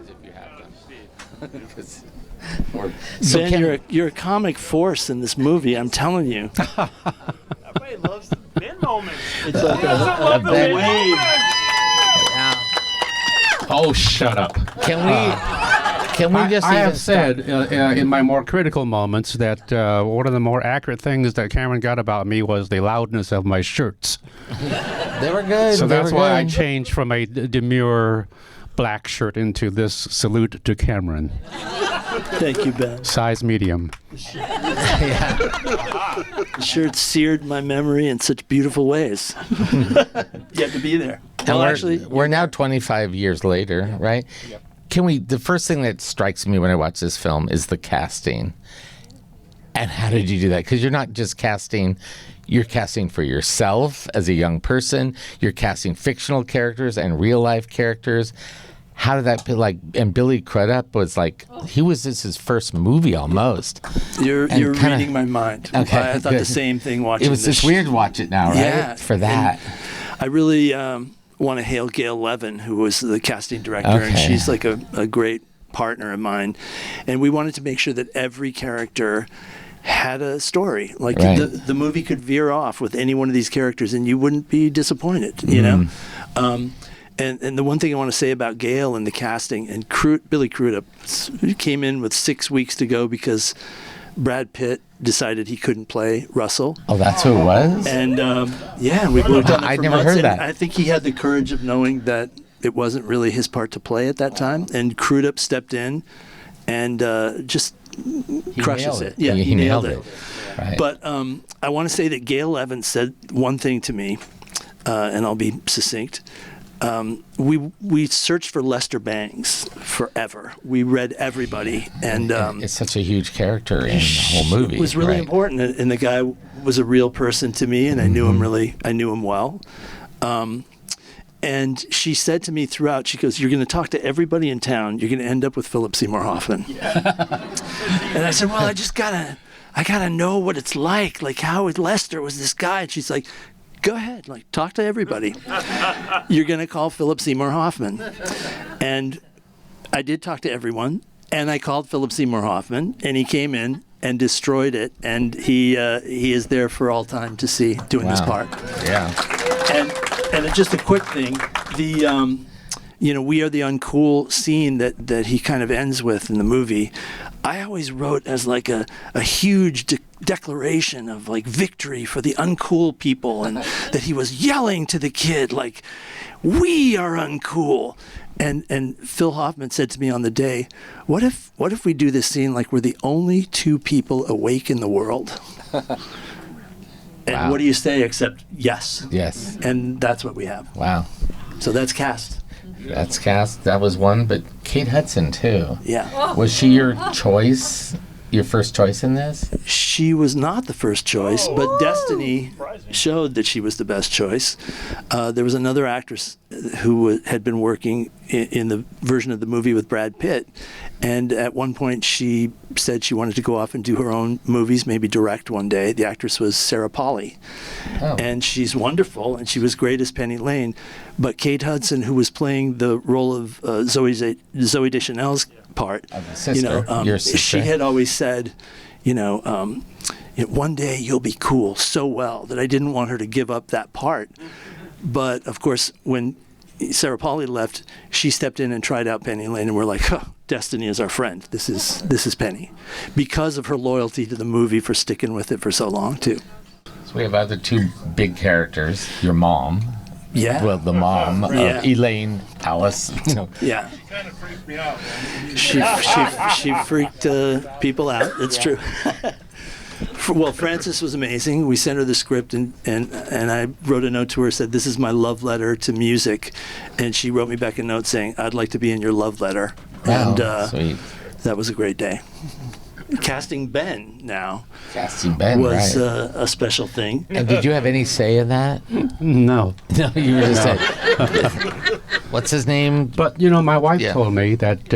if you have them. So Ben, you're a comic force in this movie. I'm telling you. Everybody loves the Ben moments. It's like a Ben wave. Yeah. Oh, shut up. Can we just I even have said in my more critical moments that one of the more accurate things that Cameron got about me was the loudness of my shirts. They were good. So they that's were why I good. changed from a demure black shirt into this salute to Cameron. Thank you, Ben. Size medium. Yeah. The shirt seared my memory in such beautiful ways. You have to be there. And Well, we're now 25 years later, right? Yep. The first thing that strikes me when I watch this film is the casting. And how did you do that? Because you're not just casting, you're casting for yourself as a young person. You're casting fictional characters and real life characters. How did that be like? And Billy Crudup was like, this is his first movie almost. You're kinda- reading my mind. Okay, I thought good. the same thing watching It was this. just weird to watch it now, right? Yeah. For that. I really want to hail Gail Levin, who was the casting director, and Okay. she's like a great partner of mine. And we wanted to make sure that every character had a story. Like Right. the movie could veer off with any one of these characters, and you wouldn't be disappointed. You know. And the one thing I want to say about Gail and the casting, and Billy Crudup came in with 6 weeks to go because Brad Pitt decided he couldn't play Russell. Oh, that's who it was? And we worked on it I'd for never months, heard and that. I think he had the courage of knowing that it wasn't really his part to play at that time. And Crudup stepped in and just crushes nailed it. it. Yeah, He nailed it. Right. Right. But I want to say that Gail Levin said one thing to me, and I'll be succinct. We searched for Lester Bangs forever. We read everybody, and It's such a huge character in the whole movie. it was really right? important. And the guy was a real person to me, and I knew him well. And she said to me throughout, she goes, "You're going to talk to everybody in town. You're going to end up with Philip Seymour Hoffman." And I said, "Well, I gotta know what it's like how Lester was this guy." And she's like, "Go ahead, talk to everybody. You're going to call Philip Seymour Hoffman." And I did talk to everyone, and I called Philip Seymour Hoffman, and he came in and destroyed it, and he is there for all time to see doing this part. Yeah. And just a quick thing, the "We Are the Uncool" scene that he kind of ends with in the movie, I always wrote as like a huge declaration of victory for the uncool people, and that he was yelling to the kid like, "We are uncool." And Phil Hoffman said to me on the day, what if we do this scene like we're the only two people awake in the world? And Wow. what do you say except yes? Yes. And that's what we have. Wow. So that's cast. That's cast. That was one, but Kate Hudson too. Yeah. Was she your choice? Your first choice in this? She was not the first choice, but destiny showed that she was the best choice. There was another actress who had been working in the version of the movie with Brad Pitt, and at one point she said she wanted to go off and do her own movies, maybe direct one day. The actress was Sarah Polley, and she's wonderful, and she was great as Penny Lane. But Kate Hudson, who was playing the role of Zooey Deschanel's part, Sister. Your sister. she had always said, one day you'll be cool so well that I didn't want her to give up that part. But of course, when Sarah Polley left, she stepped in and tried out Penny Lane, and we're like, destiny is our friend. This is Penny, because of her loyalty to the movie, for sticking with it for so long too. So we have other two big characters. Your mom. Yeah. Well, the mom of Yeah. Elaine Alice. Yeah. She kind of freaked me out, man. She freaked people out. It's true. Well, Frances was amazing. We sent her the script, and I wrote a note to her, said, "This is my love letter to music," and she wrote me back a note saying, "I'd like to be in your love letter." Wow, And sweet. that was a great day. Casting Ben now Casting Ben, was right. a special thing. And did you have any say in that? No. No, you were just saying. What's his name? But, my wife Yeah. told me that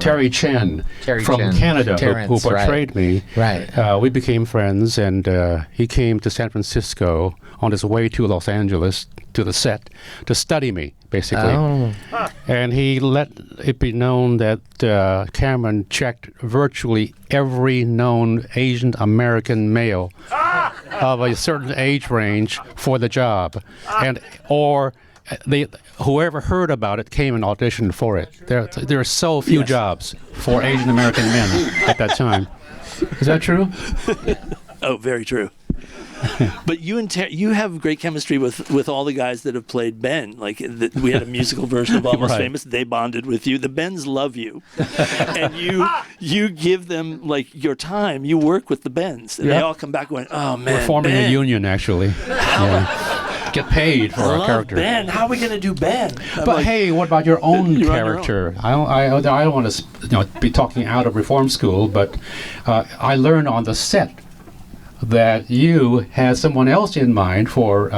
Terry Chen Terry from Chen. Canada, who Terrence, right. portrayed me. Right. We became friends, and he came to San Francisco on his way to Los Angeles to the set to study me, basically. Oh. And he let it be known that Cameron checked virtually every known Asian American male of a certain age range for the job, whoever heard about it came and auditioned for it. There are so few jobs for Asian American men at that time. Is that true? Oh, very true. But you and you have great chemistry with all the guys that have played Ben. Like we had a musical version of Almost Right. Famous. They bonded with you. The Bens love you, and you give them like your time. You work with the Bens, and they Yeah. all come back going, "Oh man, We're forming Ben. a union, actually. Yeah. Get paid for I our love character. Ben. How are we going to do Ben?" I'm But like, hey, what about your own You're on your character? I don't want to be talking out of reform school, but I learned on the set that you had someone else in mind for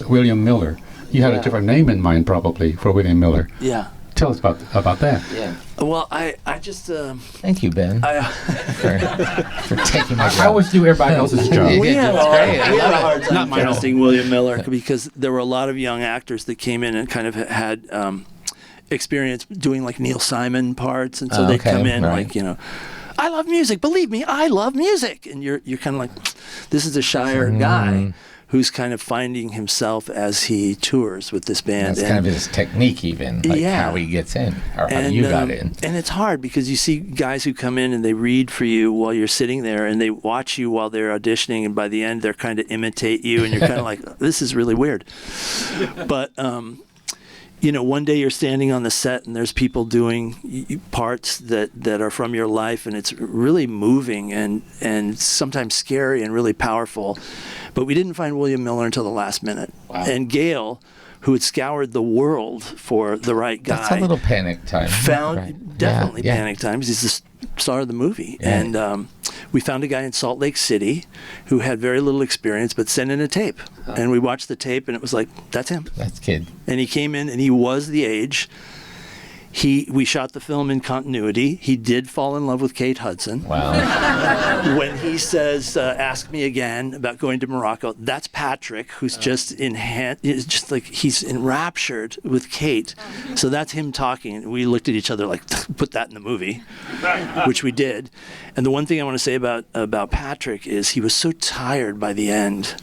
William Miller. You had a different name in mind, probably, for William Miller. yeah. Tell us about that. Yeah. Well, I just Thank you, Ben, for taking my job. I always do everybody else's job. Yeah, we had that's great. I we had love a it. hard time Not my own. casting William Miller because there were a lot of young actors that came in and kind of had experience doing like Neil Simon parts, and so Oh, they'd okay, come in right. like, I love music. Believe me, I love music. And you're kind of like, this is a shyer guy who's kind of finding himself as he tours with this band. That's kind of his technique, even, like Yeah. how he gets in, or how you got in. And it's hard because you see guys who come in and they read for you while you're sitting there, and they watch you while they're auditioning, and by the end they're kind of imitate you, and you're kind of like, this is really weird. But one day you're standing on the set and there's people doing parts that are from your life, and it's really moving and sometimes scary and really powerful. But we didn't find William Miller until the last minute. Wow. And Gail, who had scoured the world for the right guy, That's a little panic time. found Right. definitely Yeah, yeah. panic times. He's the star of the movie. Yeah. And we found a guy in Salt Lake City who had very little experience but sent in a tape. And we watched the tape and it was like, that's him. That's kid. And he came in and he was the age. We shot the film in continuity. He did fall in love with Kate Hudson. Wow. When he says, ask me again about going to Morocco, that's Patrick, who's just it's just like he's enraptured with Kate. So that's him talking. And we looked at each other like, put that in the movie, which we did. And the one thing I want to say about Patrick is he was so tired by the end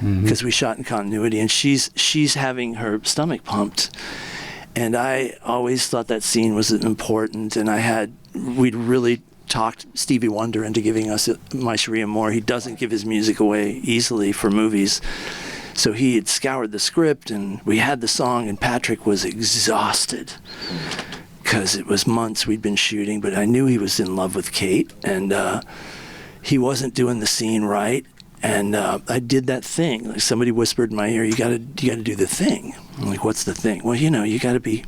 because we shot in continuity, and she's having her stomach pumped. And I always thought that scene was important, and we'd really talked Stevie Wonder into giving us My Sharia Moore. He doesn't give his music away easily for movies. So he had scoured the script, and we had the song, and Patrick was exhausted because it was months we'd been shooting, but I knew he was in love with Kate, and he wasn't doing the scene right. And I did that thing. Like somebody whispered in my ear, "You gotta do the thing." I'm like, "What's the thing?" Well, you gotta be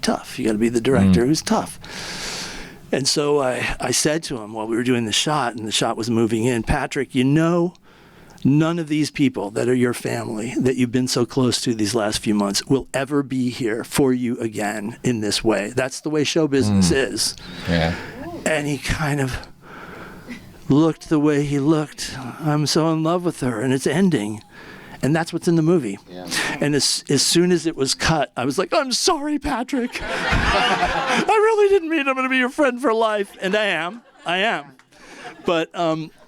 tough. You gotta be the director who's tough. And so I said to him while we were doing the shot, and the shot was moving in, "Patrick, none of these people that are your family that you've been so close to these last few months will ever be here for you again in this way. That's the way show business is." Yeah. And he kind of looked the way he looked. I'm so in love with her, and it's ending. And that's what's in the movie. Yeah. And as soon as it was cut, I was like, "I'm sorry, Patrick. I really didn't mean I'm going to be your friend for life." And I am. But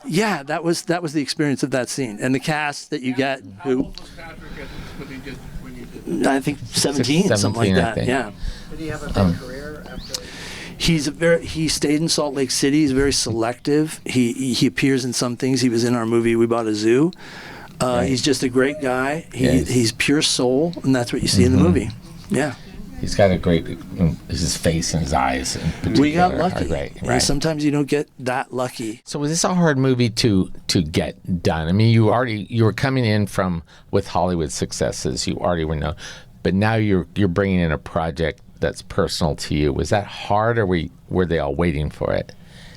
yeah, that was the experience of that scene. And the cast that you get, who I think 17, something like 17, I that. think. Yeah. Did he have a big career after? He stayed in Salt Lake City. He's very selective. He appears in some things. He was in our movie We Bought a Zoo. Right. He's just a great guy. Yes. He's pure soul, and that's what you see in the movie. Yeah. He's got a great, his face and his eyes in particular We got are lucky. great. And Right. sometimes you don't get that lucky. So was this a hard movie to get done? I mean, you were coming in with Hollywood successes. You already were known, but now you're bringing in a project that's personal to you. Was that hard, or were they all waiting for it?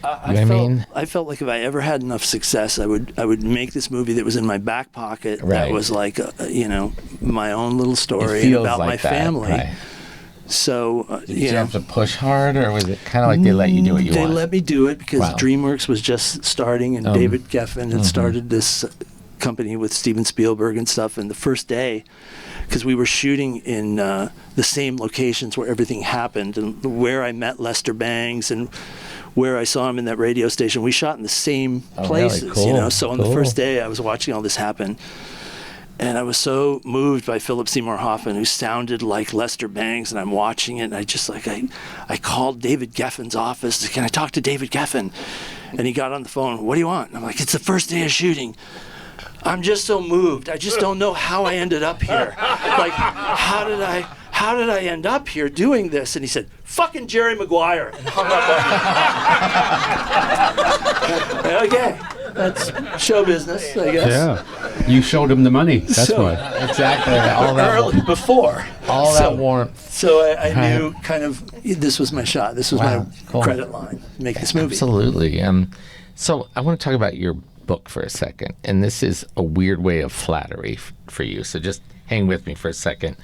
I felt like if I ever had enough success, I would make this movie that was in my back pocket. Right. That was like my own little It story feels about like my that, family. right. So, Did you have to push hard, or was it kind of like they let you do what you They want? let me do it because Wow. DreamWorks was just starting, and David Geffen had started this company with Steven Spielberg and stuff. And the first day, because we were shooting in the same locations where everything happened, and where I met Lester Bangs and where I saw him in that radio station, we shot in the same places, really? Cool. you know. So on the Cool. first day, I was watching all this happen. And I was so moved by Philip Seymour Hoffman, who sounded like Lester Bangs, and I'm watching it, and I just I called David Geffen's office. Can I talk to David Geffen? And he got on the phone. What do you want? And I'm like, it's the first day of shooting. I'm just so moved. I just don't know how I ended up here. Like, how did I end up here doing this? And he said, fucking Jerry Maguire. And hung up on me. Okay, that's show business, I guess. Yeah. You showed him the money. That's So- why. Exactly. All that, Early, before. all that warmth. So I knew kind of this was my shot. This was Wow, my cool. credit line. Make this movie. Absolutely. So I want to talk about your book for a second, and this is a weird way of flattery for you. So just hang with me for a second.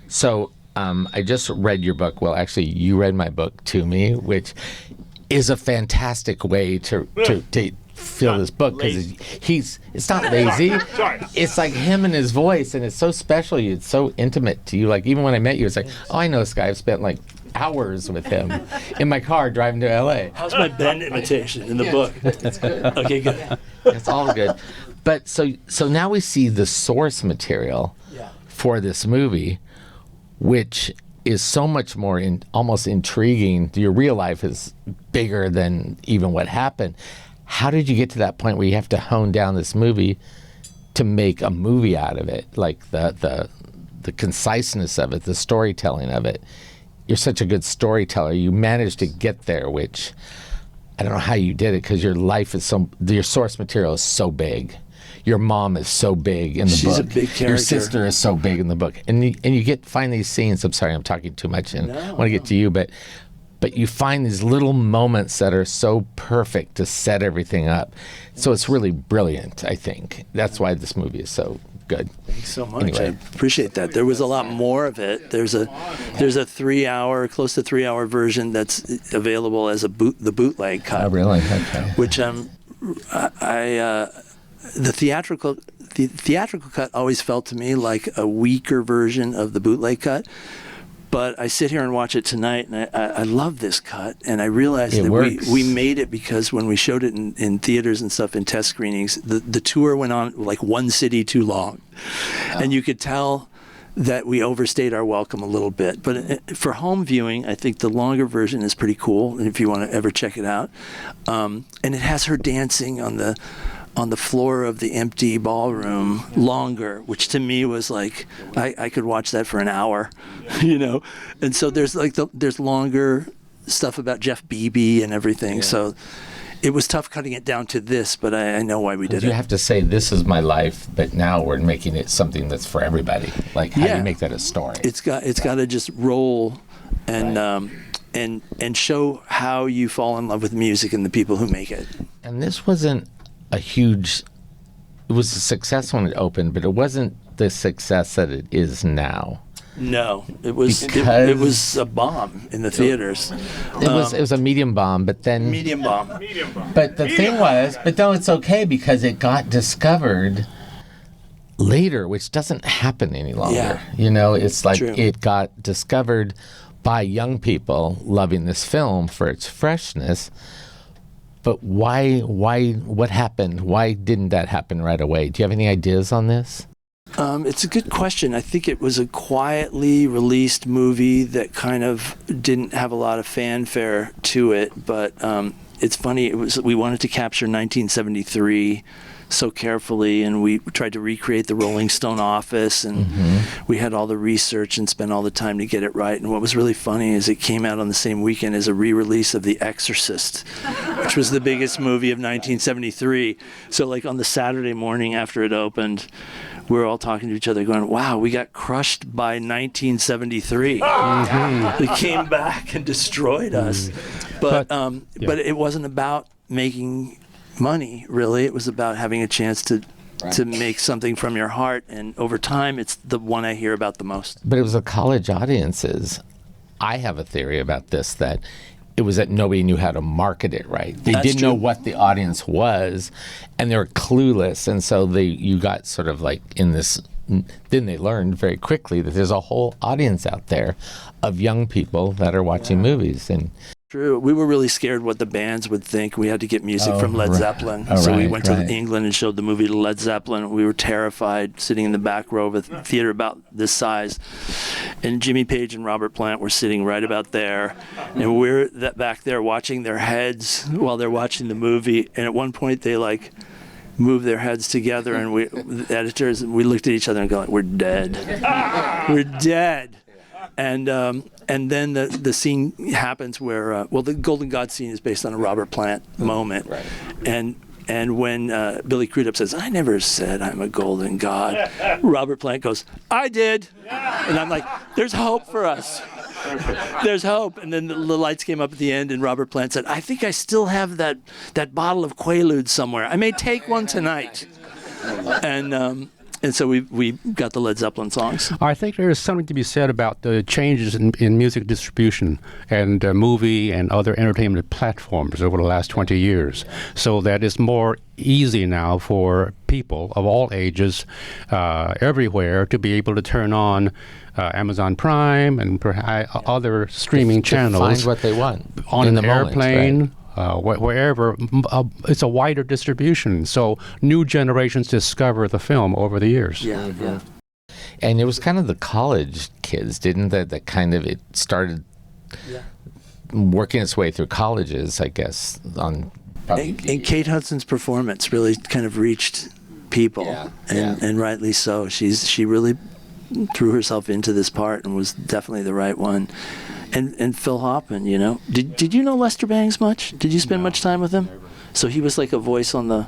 So I just read your book. Well, actually, you read my book to me, which is a fantastic way to fill this book, because it's not lazy. Sorry. It's like him and his voice, and it's so special. It's so intimate to you. Like, even when I met you, it's like, oh, I know this guy. I've spent like hours with him in my car driving to LA. How's my Ben imitation in the book? Okay, good. It's all good. But so now we see the source material for this movie, which is so much more almost intriguing. Your real life is bigger than even what happened. How did you get to that point where you have to hone down this movie to make a movie out of it? Like the conciseness of it, the storytelling of it. You're such a good storyteller. You managed to get there, which I don't know how you did it, because your life is your source material is so big. Your mom is so big in the book. She's a big character. Your sister is so big in the book, and you find these scenes. I'm sorry, I'm talking too much, and I want to get to you, but you find these little moments that are so perfect to set everything up. So it's really brilliant. I think that's why this movie is so good. Thanks so much. Anyway. I appreciate that. There was a lot more of it. There's a 3-hour, close to 3-hour version that's available as the bootleg cut. Oh, really? Okay. Which the theatrical cut always felt to me like a weaker version of the bootleg cut. But I sit here and watch it tonight, and I love this cut, and I realize It that works. we made it because when we showed it in theaters and stuff, in test screenings, the tour went on like one city too long. And you could tell that we overstayed our welcome a little bit. But for home viewing, I think the longer version is pretty cool, if you want to ever check it out. And it has her dancing on the floor of the empty ballroom longer, which to me was like, I could watch that for an hour, you know? And so there's there's longer stuff about Jeff Beebe and everything. Yeah. So it was tough cutting it down to this, but I know why we did it. You have to say, this is my life, but now we're making it something that's for everybody. Like, how do you make that a story? It's got to just roll and and show how you fall in love with music and the people who make it. And this wasn't it was a success when it opened, but it wasn't the success that it is now. No, it was Because- it was a bomb in the theaters. It was a medium bomb, but then Medium bomb. Medium bomb. But the thing was, but no, it's okay because it got discovered later, which doesn't happen any longer. Yeah. You know, it's like True. it got discovered by young people loving this film for its freshness. But what happened? Why didn't that happen right away? Do you have any ideas on this? It's a good question. I think it was a quietly released movie that kind of didn't have a lot of fanfare to it. But it's funny. We wanted to capture 1973 so carefully, and we tried to recreate the Rolling Stone office, and we had all the research and spent all the time to get it right. And what was really funny is it came out on the same weekend as a re-release of The Exorcist, which was the biggest movie of 1973. So like on the Saturday morning after it opened, we were all talking to each other going, wow, we got crushed by 1973. They came back and destroyed us. But it wasn't about making money, really. It was about having a chance to make something from your heart, and over time it's the one I hear about the most. But it was a college audiences. I have a theory about this, that it was that nobody knew how to market it right. They That's didn't know true. what the audience was, and they were clueless. And so you got sort of like in this. Then they learned very quickly that there's a whole audience out there of young people that are watching movies. And True. We were really scared what the bands would think. We had to get music from Led right. Zeppelin. Oh, so we right, went to right. England and showed the movie to Led Zeppelin. We were terrified, sitting in the back row of a theater about this size. And Jimmy Page and Robert Plant were sitting right about there. And we're back there watching their heads while they're watching the movie. And at one point they like move their heads together, and the editors, we looked at each other and go, like, we're dead. We're dead. And then the scene happens where, the Golden God scene is based on a Robert Plant moment. Right. And when Billy Crudup says, I never said I'm a golden god, Robert Plant goes, I did. And I'm like, there's hope for us. There's hope. And then the lights came up at the end, and Robert Plant said, I think I still have that bottle of Quaaludes somewhere. I may take one tonight. And so we got the Led Zeppelin songs. I think there is something to be said about the changes in music distribution and movie and other entertainment platforms over the last 20 years, so that it's more easy now for people of all ages everywhere to be able to turn on Amazon Prime and other streaming channels. Find what they want on in an the moment, airplane. right? Wherever, it's a wider distribution, so new generations discover the film over the years. Yeah. And it was kind of the college kids, didn't that kind of, it started working its way through colleges, I guess, on And Kate Hudson's performance really kind of reached people, and rightly so. She really threw herself into this part and was definitely the right one. And Phil Hoffman, you know, did you know Lester Bangs much? Did you spend much time with him? So he was like a voice on the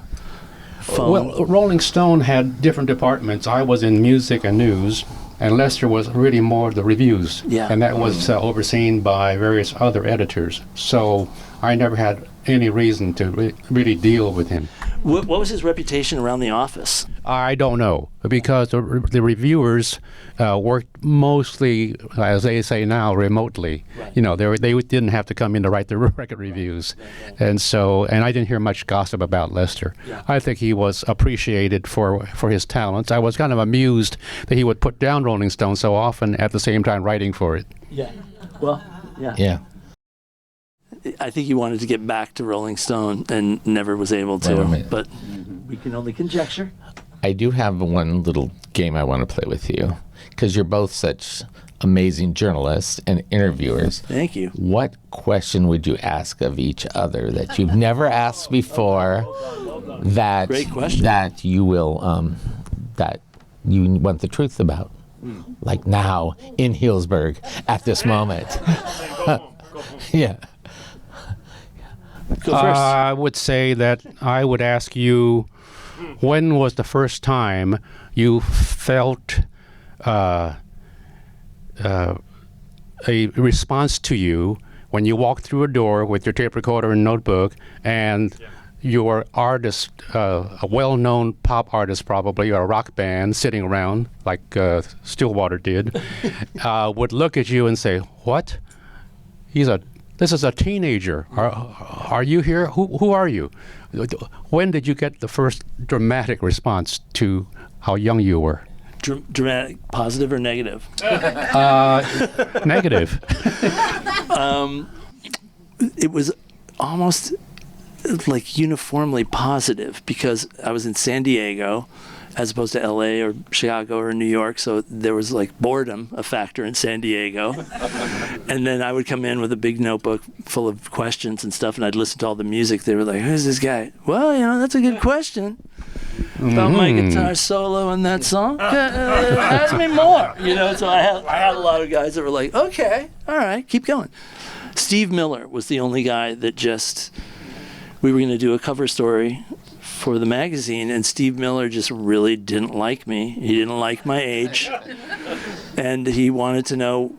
phone. Well, Rolling Stone had different departments. I was in music and news, and Lester was really more the reviews. Yeah. And that was overseen by various other editors. So I never had any reason to really deal with him. What was his reputation around the office? I don't know, because the reviewers worked mostly, as they say now, remotely. Right. You know, they didn't have to come in to write the record reviews. And I didn't hear much gossip about Lester. Yeah. I think he was appreciated for his talents. I was kind of amused that he would put down Rolling Stone so often at the same time writing for it. Yeah. Well, yeah. Yeah. I think he wanted to get back to Rolling Stone and never was able to. Never made it. But we can only conjecture. I do have one little game I want to play with you, because you're both such amazing journalists and interviewers. Thank you. What question would you ask of each other that you've never asked before, that Great question. that you will that you want the truth about, like now in Healdsburg at this moment? Yeah. Go first. I would say that I would ask you, when was the first time you felt a response to you when you walked through a door with your tape recorder and notebook, and your artist, a well-known pop artist probably, or a rock band sitting around like Stillwater did, would look at you and say, "What? This is a teenager. Are you here? Who are you?" When did you get the first dramatic response to how young you were? Dramatic, positive or negative? Negative. It was almost like uniformly positive, because I was in San Diego as opposed to LA or Chicago or New York, so there was like boredom a factor in San Diego. And then I would come in with a big notebook full of questions and stuff, and I'd listen to all the music. They were like, "Who's this guy?" "Well, that's a good question about my guitar solo in that song. Ask me more." So I had a lot of guys that were like, "Okay, all right, keep going." Steve Miller was the only guy that we were going to do a cover story for the magazine, and Steve Miller just really didn't like me. He didn't like my age, and he wanted to know,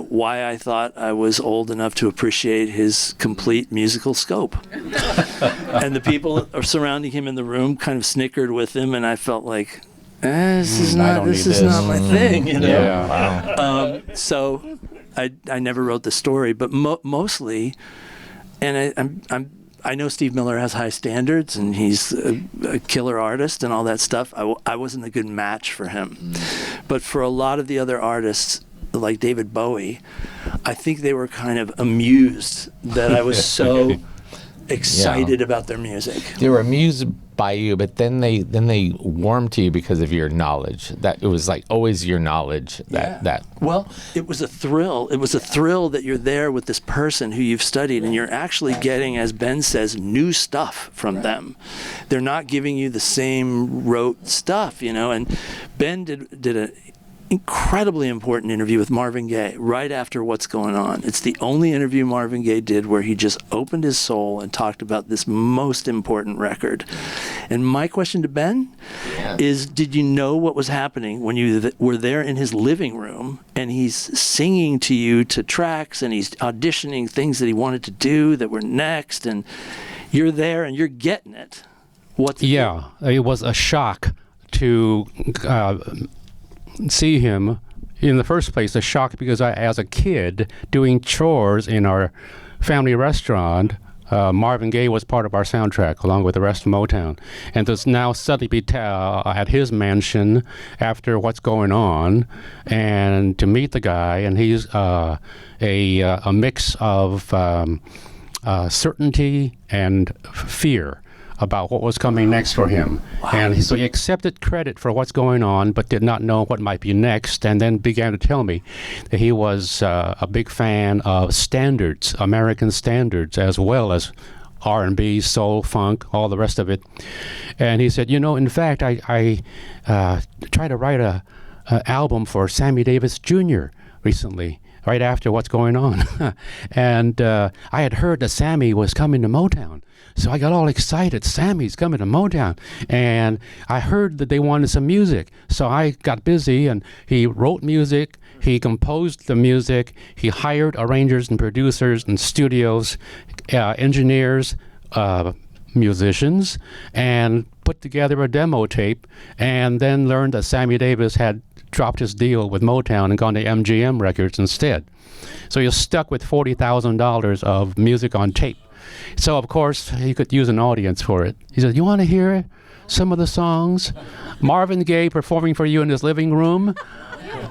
why I thought I was old enough to appreciate his complete musical scope. And the people surrounding him in the room kind of snickered with him, and I felt like, this is not my thing, Yeah. Wow. So I never wrote the story, but mostly, and I know Steve Miller has high standards and he's a killer artist and all that stuff. I wasn't a good match for him. But for a lot of the other artists, like David Bowie, I think they were kind of amused that I was so excited about their music. They were amused by you, but then they warmed to you because of your knowledge. That it was like always your knowledge that Well, it was a thrill. It was a thrill that you're there with this person who you've studied, and you're actually getting, as Ben says, new stuff from them. They're not giving you the same rote stuff, you know. And Ben did an incredibly important interview with Marvin Gaye right after What's Going On. It's the only interview Marvin Gaye did where he just opened his soul and talked about this most important record. And my question to Ben is, did you know what was happening when you were there in his living room and he's singing to you to tracks and he's auditioning things that he wanted to do that were next, and you're there and you're getting it? It was a shock to see him. In the first place, a shock because as a kid doing chores in our family restaurant, Marvin Gaye was part of our soundtrack along with the rest of Motown, and to now suddenly be at his mansion after What's Going On, and to meet the guy, and he's a mix of certainty and fear about what was coming next for him. Wow. And so he accepted credit for what's going on, but did not know what might be next, and then began to tell me that he was a big fan of standards, American standards, as well as R&B, soul, funk, all the rest of it. And he said, in fact, I tried to write a album for Sammy Davis Jr. recently, right after What's Going On. And I had heard that Sammy was coming to Motown. So I got all excited. Sammy's coming to Motown. And I heard that they wanted some music. So I got busy, and he wrote music. He composed the music. He hired arrangers and producers and studios, engineers, musicians, and put together a demo tape, and then learned that Sammy Davis had dropped his deal with Motown and gone to MGM Records instead. So he was stuck with $40,000 of music on tape. So, of course, he could use an audience for it. He said, "You want to hear some of the songs? Marvin Gaye performing for you in his living room?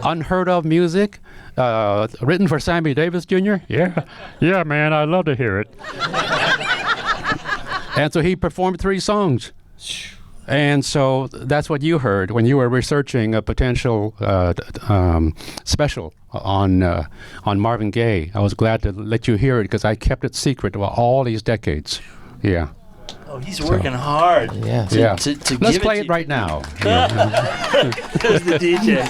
Unheard of music? Written for Sammy Davis Jr.? Yeah, man, I'd love to hear it." And so he performed 3 songs. And so that's what you heard when you were researching a potential special on Marvin Gaye. I was glad to let you hear it because I kept it secret about all these decades. Yeah. Oh, he's working hard. Yeah. To Let's give play it it right now. There's the DJ.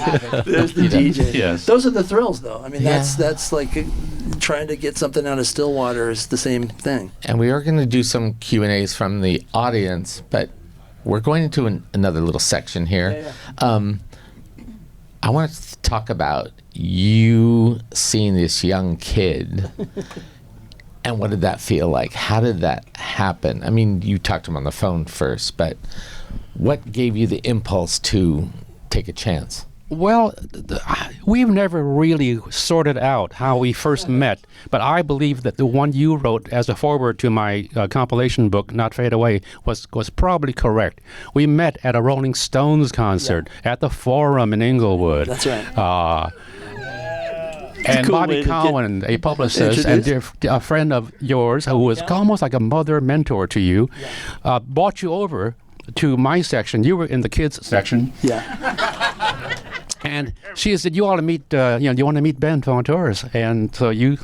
There's the DJ. Yes. Those are the thrills, though. I mean, that's like trying to get something out of Stillwater is the same thing. And we are going to do some Q&As from the audience, but we're going into another little section here. I want to talk about you seeing this young kid and what did that feel like? How did that happen? I mean, you talked to him on the phone first, but what gave you the impulse to take a chance? Well, we've never really sorted out how we first met, but I believe that the one you wrote as a foreword to my compilation book, Not Fade Away, was probably correct. We met at a Rolling Stones concert at the Forum in Inglewood. That's right. And Cool Bobby Cowan, a publicist and a friend of yours who was almost like a mother mentor to you, brought you over to my section. You were in the kids section. Yeah. And she said, "You ought to meet, you want to meet Ben Fong-Torres." And so you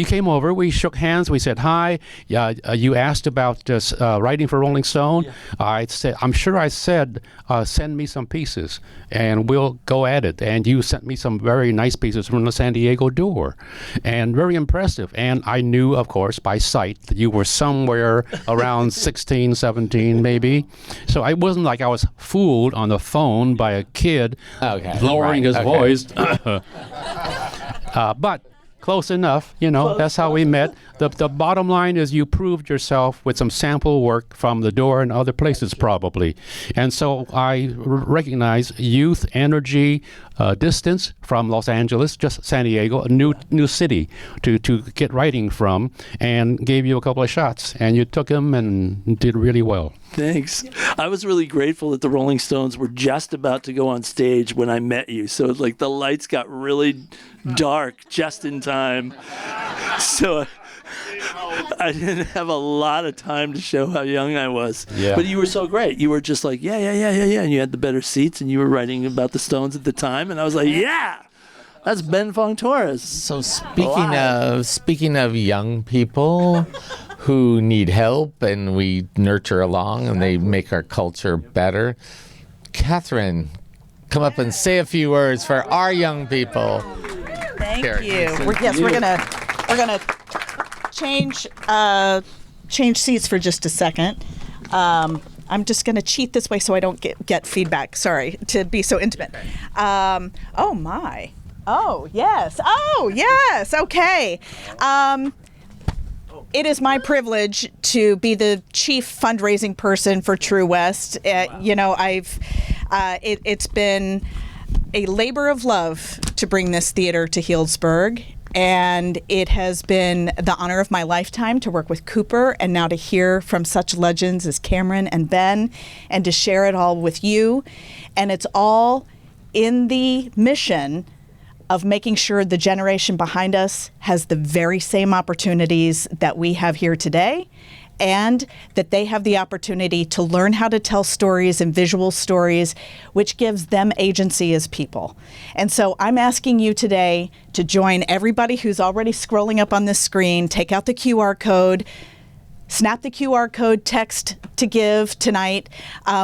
came over. We shook hands. We said hi. You asked about writing for Rolling Stone. Yeah. I said, I'm sure I said, send me some pieces, and we'll go at it. And you sent me some very nice pieces from the San Diego Door, and very impressive. And I knew, of course, by sight that you were somewhere around 16, 17, maybe. So it wasn't like I was fooled on the phone by a kid lowering his voice. But close enough, that's how we met. The bottom line is you proved yourself with some sample work from the Door and other places probably. And so I recognize youth, energy, distance from Los Angeles, just San Diego, a new city to get writing from, and gave you a couple of shots, and you took them and did really well. Thanks. I was really grateful that the Rolling Stones were just about to go on stage when I met you. So it's like the lights got really dark just in time. So I didn't have a lot of time to show how young I was. Yeah. But you were so great. You were just like, yeah. And you had the better seats, and you were writing about the Stones at the time. And I was like, yeah, that's Ben Fong-Torres. So speaking of young people who need help and we nurture along and they make our culture better, Catherine, come up and say a few words for our young people. Thank Here, you. this is We're gonna change seats for just a second. I'm just gonna cheat this way so I don't get feedback. Sorry to be so intimate. Oh my. Oh yes. Oh yes. Okay. It is my privilege to be the chief fundraising person for True West. It's been a labor of love to bring this theater to Healdsburg, and it has been the honor of my lifetime to work with Cooper, and now to hear from such legends as Cameron and Ben, and to share it all with you. And it's all in the mission of making sure the generation behind us has the very same opportunities that we have here today, and that they have the opportunity to learn how to tell stories and visual stories, which gives them agency as people. And so I'm asking you today to join everybody who's already scrolling up on this screen, take out the QR code, snap the QR code, text to give tonight.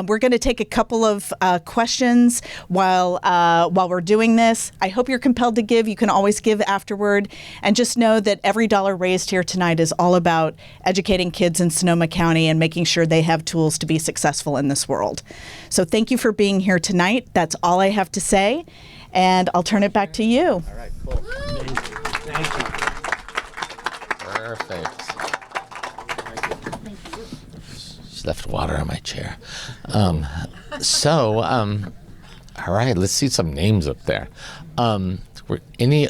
We're going to take a couple of questions while we're doing this. I hope you're compelled to give. You can always give afterward. And just know that every dollar raised here tonight is all about educating kids in Sonoma County and making sure they have tools to be successful in this world. So thank you for being here tonight. That's all I have to say. And I'll turn it back to you. All right, cool. Thank you. Perfect. She left water on my chair. All right, let's see some names up there. Any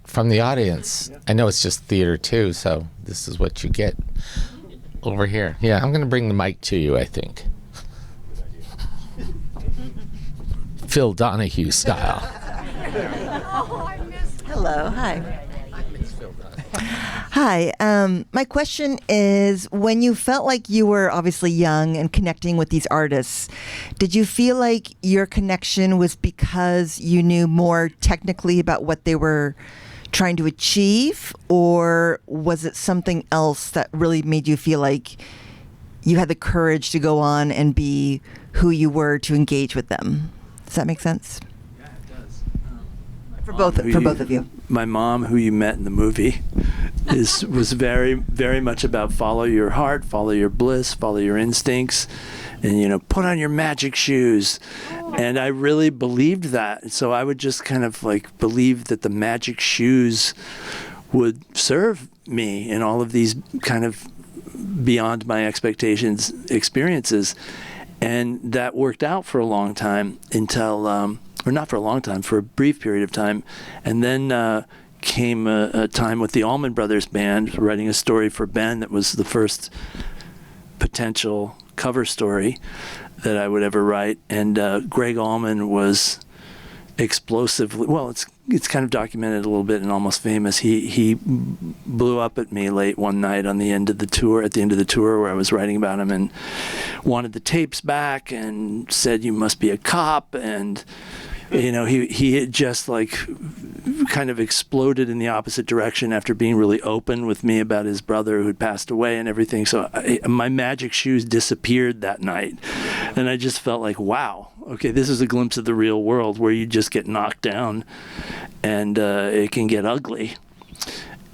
from the audience? I know it's just theater too, so this is what you get over here. Yeah, I'm going to bring the mic to you, I think. Phil Donahue style. Hello, hi. Hi, my question is, when you felt like you were obviously young and connecting with these artists, did you feel like your connection was because you knew more technically about what they were trying to achieve, or was it something else that really made you feel like you had the courage to go on and be who you were to engage with them? Does that make sense? Yeah, it does. For both of you. My mom, who you met in the movie, was very, very much about follow your heart, follow your bliss, follow your instincts, and put on your magic shoes. And I really believed that. So I would just kind of like believe that the magic shoes would serve me in all of these kind of beyond my expectations experiences. And that worked out for a long time until, or not for a long time, for a brief period of time. And then came a time with the Allman Brothers Band, writing a story for Ben that was the first potential cover story that I would ever write. And Greg Allman was explosively, well, it's kind of documented a little bit in Almost Famous. He blew up at me late one night at the end of the tour where I was writing about him, and wanted the tapes back and said, "You must be a cop." And he had just like kind of exploded in the opposite direction after being really open with me about his brother who had passed away and everything. So my magic shoes disappeared that night, and I just felt like, wow, okay, this is a glimpse of the real world where you just get knocked down and it can get ugly.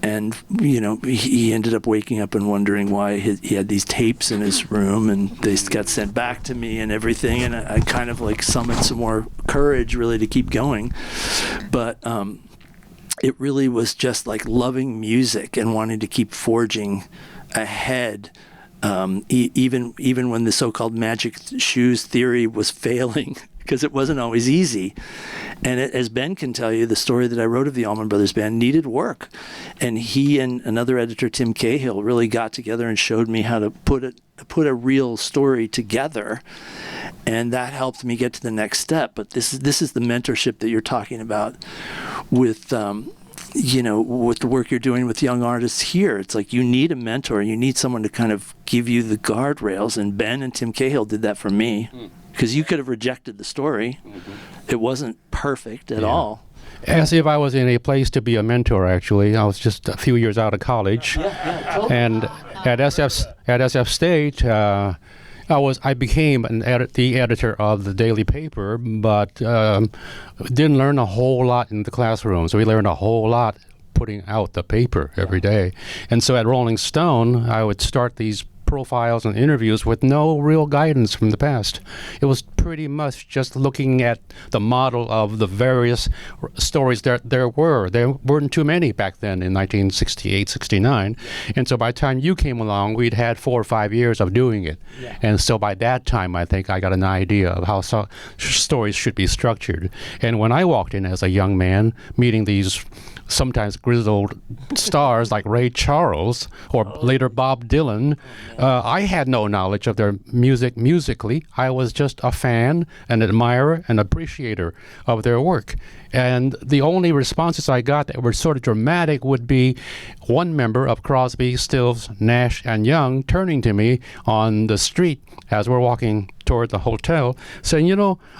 And, he ended up waking up and wondering why he had these tapes in his room, and they got sent back to me and everything. And I kind of like summoned some more courage really to keep going. But it really was just like loving music and wanting to keep forging ahead. Even when the so-called magic shoes theory was failing because it wasn't always easy. And as Ben can tell you, the story that I wrote of the Allman Brothers Band needed work. And he and another editor, Tim Cahill, really got together and showed me how to put a real story together. And that helped me get to the next step. But this is the mentorship that you're talking about with with the work you're doing with young artists here. It's like you need a mentor. You need someone to kind of give you the guardrails. And Ben and Tim Cahill did that for me. Because you could have rejected the story. It wasn't perfect at all. As if I was in a place to be a mentor, actually. I was just a few years out of college. Totally. And at SF State, I became the editor of the daily paper, but didn't learn a whole lot in the classroom. So we learned a whole lot putting out the paper every day. And so at Rolling Stone, I would start these profiles and interviews with no real guidance from the past. It was pretty much just looking at the model of the various stories that there were. There weren't too many back then in 1968, 69. And so by the time you came along, we'd had 4 or 5 years of doing it. And so by that time, I think I got an idea of how stories should be structured. And when I walked in as a young man, meeting these sometimes grizzled stars like Ray Charles or later Bob Dylan, I had no knowledge of their musically. I was just a fan, an admirer, an appreciator of their work. And the only responses I got that were sort of dramatic would be one member of Crosby, Stills, Nash, and Young turning to me on the street as we're walking toward the hotel, saying,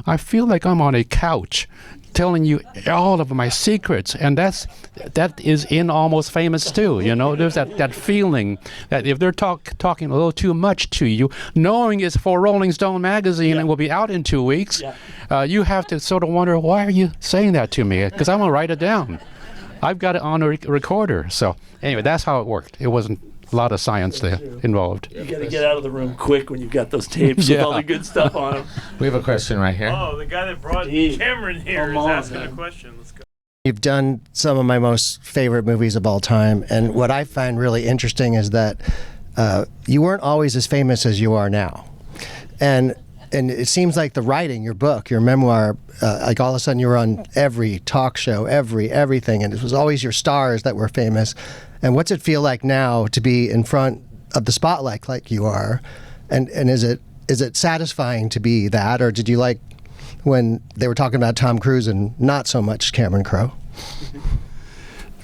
I feel like I'm on a couch telling you all of my secrets. And that is in Almost Famous too. There's that feeling that if they're talking a little too much to you, knowing it's for Rolling Stone magazine and will be out in 2 weeks, you have to sort of wonder, why are you saying that to me? Because I'm going to write it down. I've got it on a recorder. So anyway, that's how it worked. It wasn't a lot of science there involved. You got to get out of the room quick when you've got those tapes with all the good stuff on them. We have a question right here. Oh, the guy that brought Cameron here is asking a question. Let's go. You've done some of my most favorite movies of all time, and what I find really interesting is that you weren't always as famous as you are now. And it seems like the writing, your book, your memoir, like all of a sudden you were on every talk show, everything, and it was always your stars that were famous. And what's it feel like now to be in front of the spotlight like you are? And is it satisfying to be that, or did you like when they were talking about Tom Cruise and not so much Cameron Crowe?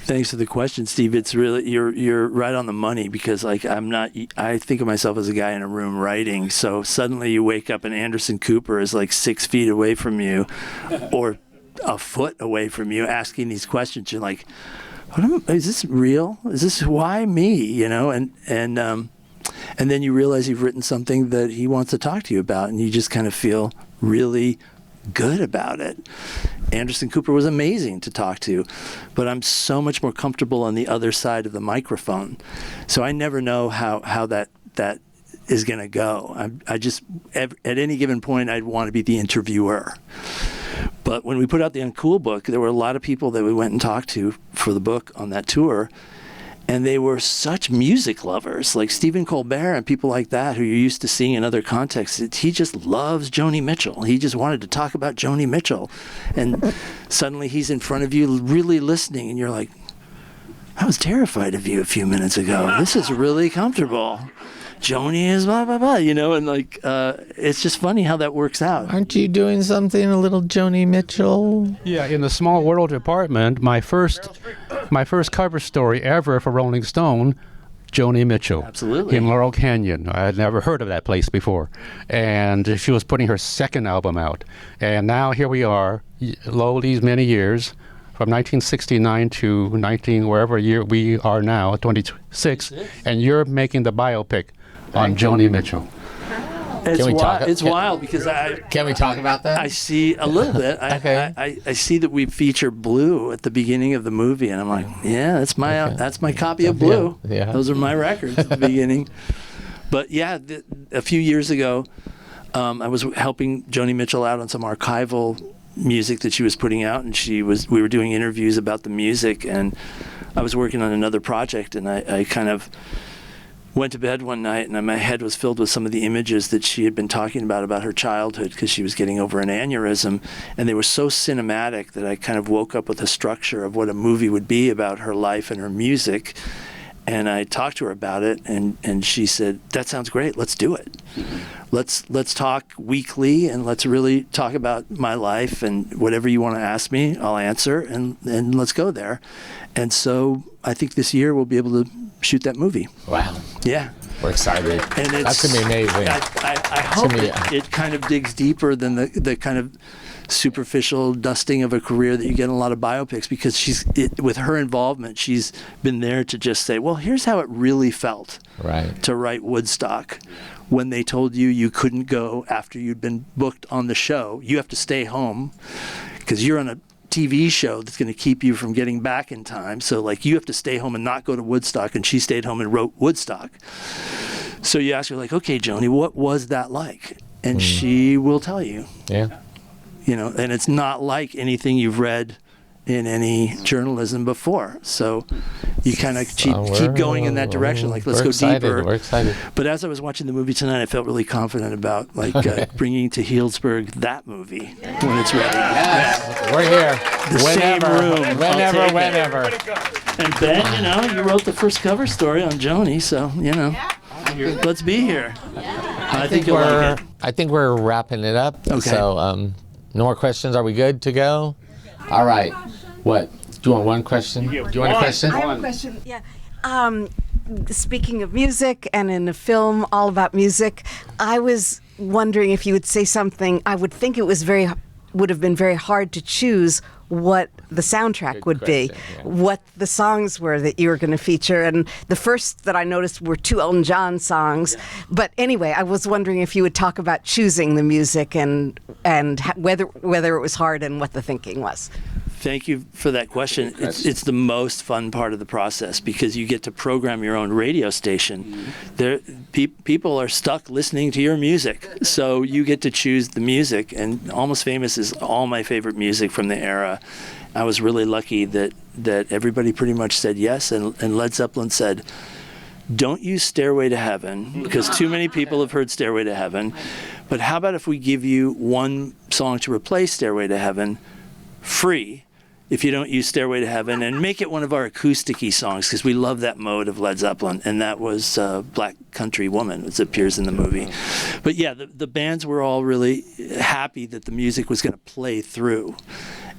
Thanks for the question, Steve. It's really you're right on the money, because I think of myself as a guy in a room writing. So suddenly you wake up and Anderson Cooper is like 6 feet away from you, or a foot away from you, asking these questions. You're like, is this real? Is this why me? And then you realize you've written something that he wants to talk to you about, and you just kind of feel really good about it. Anderson Cooper was amazing to talk to, but I'm so much more comfortable on the other side of the microphone. So I never know how that is going to go. I just, at any given point, I'd want to be the interviewer. But when we put out the Uncool book, there were a lot of people that we went and talked to for the book on that tour, and they were such music lovers, like Stephen Colbert and people like that, who you're used to seeing in other contexts. He just loves Joni Mitchell. He just wanted to talk about Joni Mitchell. And suddenly he's in front of you really listening, and you're like, I was terrified of you a few minutes ago. This is really comfortable. Joni is blah, blah, blah, and it's just funny how that works out. Aren't you doing something a little Joni Mitchell? Yeah, in the Small World department, my first cover story ever for Rolling Stone, Joni Mitchell. Absolutely. In Laurel Canyon. I had never heard of that place before. And she was putting her second album out. And now here we are, these many years, from 1969 to wherever year we are now, 26, and you're making the biopic on Joni Mitchell. It's wild because Can we talk about that? I see a little bit. Okay. I see that we feature Blue at the beginning of the movie, and I'm like, yeah, that's my copy of Blue. Yeah. Those are my records at the beginning. But yeah, a few years ago, I was helping Joni Mitchell out on some archival music that she was putting out, and we were doing interviews about the music, and I was working on another project, and I kind of went to bed one night and my head was filled with some of the images that she had been talking about her childhood, because she was getting over an aneurysm, and they were so cinematic that I kind of woke up with a structure of what a movie would be about her life and her music. And I talked to her about it, and she said, "That sounds great. Let's do it. Let's talk weekly, and let's really talk about my life, and whatever you want to ask me, I'll answer, and let's go there." And so I think this year we'll be able to shoot that movie. Wow. Yeah. We're excited. And That's going to be amazing. I hope it kind of digs deeper than the kind of superficial dusting of a career that you get in a lot of biopics, because with her involvement, she's been there to just say, well, here's how it really felt to write Woodstock. When they told you couldn't go after you'd been booked on the show, you have to stay home because you're on a TV show that's going to keep you from getting back in time. So like you have to stay home and not go to Woodstock, and she stayed home and wrote Woodstock. So you ask her like, okay, Joni, what was that like? And she will tell you. Yeah. You know, and it's not like anything you've read in any journalism before. So you kind of keep going in that direction. Like, let's go deeper. We're excited. But as I was watching the movie tonight, I felt really confident about bringing to Healdsburg that movie when it's ready. Yes. We're here. Whenever. And Ben, you know, you wrote the first cover story on Joni, so, you know, let's be here. I think you'll like it. I think we're wrapping it up. Okay. So, no more questions. Are we good to go? All right. What? Do you want one question? Do you want a question? I have a question. Yeah. Speaking of music, and in a film all about music, I was wondering if you would say something. I would think it would have been very hard to choose what the soundtrack would be, what the songs were that you were going to feature. And the first that I noticed were 2 Elton John songs. Yeah. But anyway, I was wondering if you would talk about choosing the music and whether it was hard and what the thinking was. Thank you for that question. It's the most fun part of the process, because you get to program your own radio station. People are stuck listening to your music, so you get to choose the music. And Almost Famous is all my favorite music from the era. I was really lucky that everybody pretty much said yes, and Led Zeppelin said, don't use Stairway to Heaven, because too many people have heard Stairway to Heaven. But how about if we give you one song to replace Stairway to Heaven free, if you don't use Stairway to Heaven, and make it one of our acoustic-y songs, because we love that mode of Led Zeppelin, and that was Black Country Woman, which appears in the movie. But yeah, the bands were all really happy that the music was going to play through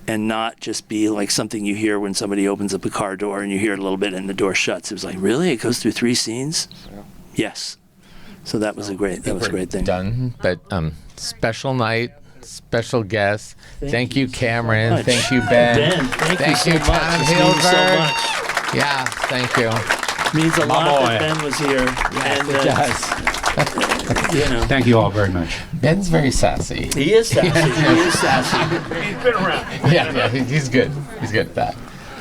and not just be like something you hear when somebody opens up a car door and you hear it a little bit and the door shuts. It was like, really? It goes through 3 scenes? Yeah. Yes. So that was a great thing. Done, but special night. Special guest. Thank you, Cameron. Thank you, Ben. Thank you so much. Yeah, thank you. Means a lot that Ben was here. Yes, and, it does. You know. Thank you all very much. Ben's very sassy. He is sassy. He's been around. Yeah, he's good. He's good at that.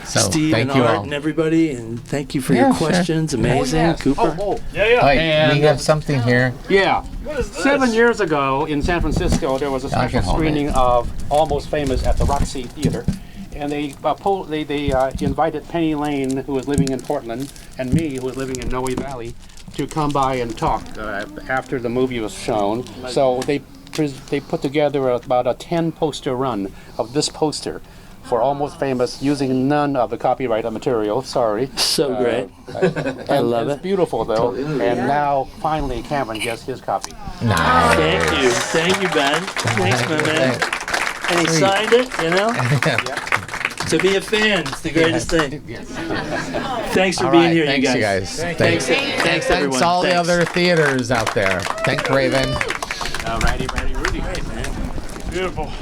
So, Steve thank and you Art all. and everybody, and thank you for your questions. Sure. Amazing, Cooper. Yeah. Wait, we have something here. Yeah. 7 years ago in San Francisco, there was a special screening of Almost Famous at the Roxy Theater. And they invited Penny Lane, who was living in Portland, and me, who was living in Noe Valley, to come by and talk after the movie was shown. So they put together about a 10-poster run of this poster for Almost Famous, using none of the copyrighted material. Sorry. So great. I love it. It's beautiful, though. And now, finally, Cameron gets his copy. Nice. Thank you, Ben. Thanks, my man. And he signed it, you know? To be a fan, it's the greatest thing. Thanks for being here, thanks, you guys. Thanks, Thanks, everyone. Thanks all the other theaters out there. Thanks, Raven. Righty, Rudy. Great, man. Beautiful.